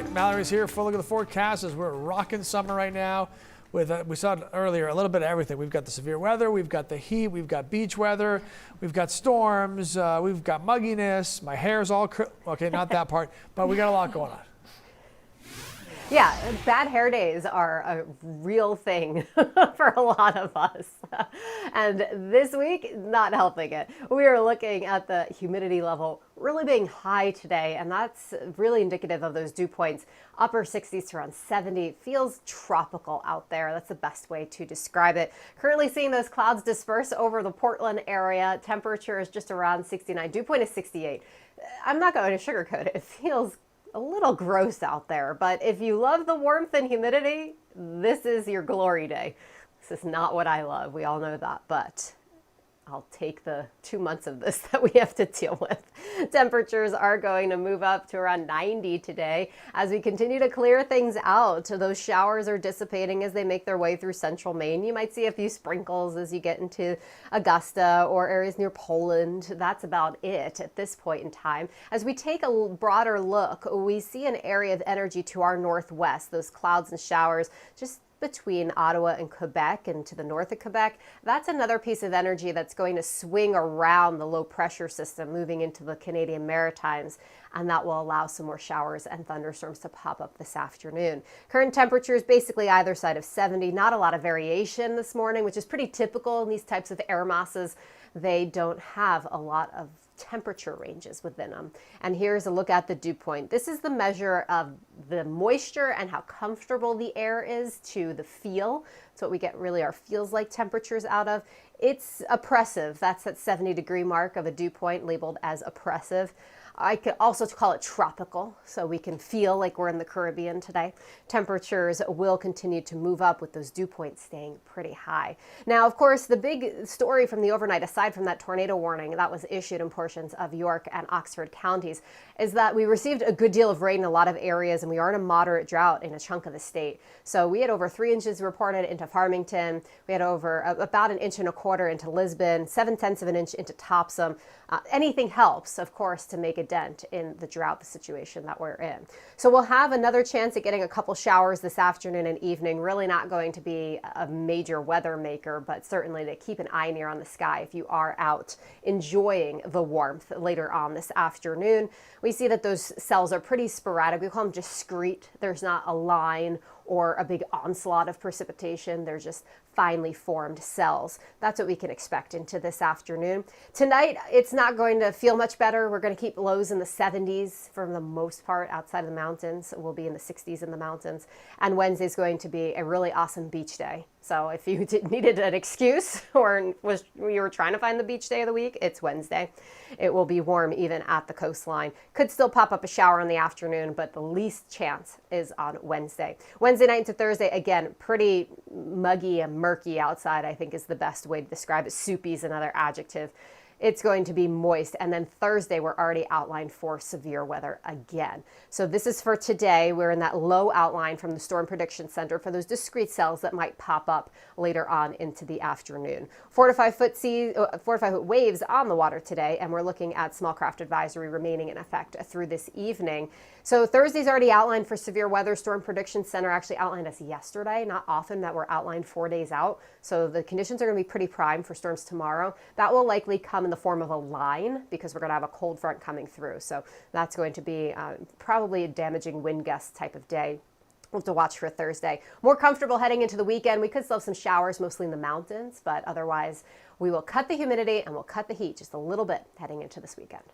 right, Mallory's here. Full look at the forecast as we're rocking summer right now. With we saw it earlier, a little bit of everything. We've got the severe weather, we've got the heat, we've got beach weather, we've got storms, we've got mugginess. My hair's all okay, not that part, but we got a lot going on. Yeah, bad hair days are a real thing for a lot of us. And this week, not helping it. We are looking at the humidity level really being high today, and that's really indicative of those dew points. Upper 60s to around 70. Feels tropical out there. That's the best way to describe it. Currently seeing those clouds disperse over the Portland area. Temperature is just around 69. Dew point is 68. I'm not going to sugarcoat it. It feels a little gross out there, but if you love the warmth and humidity, this is your glory day. This is not what I love. We all know that, but I'll take the 2 months of this that we have to deal with. Temperatures are going to move up to around 90 today as we continue to clear things out. Those showers are dissipating as they make their way through central Maine. You might see a few sprinkles as you get into Augusta or areas near Poland. That's about it at this point in time. As we take a broader look, we see an area of energy to our northwest, those clouds and showers just between Ottawa and Quebec and to the north of Quebec. That's another piece of energy that's going to swing around the low pressure system moving into the Canadian Maritimes, and that will allow some more showers and thunderstorms to pop up this afternoon. Current temperatures basically either side of 70. Not a lot of variation this morning, which is pretty typical in these types of air masses. They don't have a lot of temperature ranges within them. And here's a look at the dew point. This is the measure of the moisture and how comfortable the air is to the feel. It's what we get really our feels like temperatures out of. It's oppressive. That's that 70-degree mark of a dew point labeled as oppressive. I could also call it tropical, so we can feel like we're in the Caribbean today. Temperatures will continue to move up with those dew points staying pretty high. Now, of course, the big story from the overnight, aside from that tornado warning that was issued in portions of York and Oxford counties, is that we received a good deal of rain in a lot of areas, and we are in a moderate drought in a chunk of the state. So we had over 3 inches reported into Farmington. We had over about 1.25 inches into Lisbon, 0.7 of an inch into Topsom. Anything helps, of course, to make a dent in the drought situation that we're in. So we'll have another chance at getting a couple showers this afternoon and evening. Really not going to be a major weather maker, but certainly to keep an eye near on the sky if you are out enjoying the warmth later on this afternoon. We see that those cells are pretty sporadic. We call them discrete. There's not a line or a big onslaught of precipitation. They're just finely formed cells. That's what we can expect into this afternoon. Tonight, it's not going to feel much better. We're going to keep lows in the 70s for the most part outside of the mountains. We'll be in the 60s in the mountains. And Wednesday is going to be a really awesome beach day. So if you needed an excuse or you were trying to find the beach day of the week, it's Wednesday. It will be warm even at the coastline. Could still pop up a shower in the afternoon, but the least chance is on Wednesday. Wednesday night into Thursday, again, pretty muggy and murky outside, I think is the best way to describe it. Soupy is another adjective. It's going to be moist. And then Thursday, we're already outlined for severe weather again. So this is for today. We're in that low outline from the Storm Prediction Center for those discrete cells that might pop up later on into the afternoon. 4 to 5 foot waves on the water today. And we're looking at small craft advisory remaining in effect through this evening. So Thursday's already outlined for severe weather. Storm Prediction Center actually outlined us yesterday. Not often that we're outlined 4 days out. So the conditions are going to be pretty prime for storms tomorrow. That will likely come in the form of a line because we're going to have a cold front coming through. So that's going to be probably a damaging wind gust type of day. We'll have to watch for Thursday. More comfortable heading into the weekend. We could still have some showers, mostly in the mountains, but otherwise we will cut the humidity and we'll cut the heat just a little bit heading into this weekend.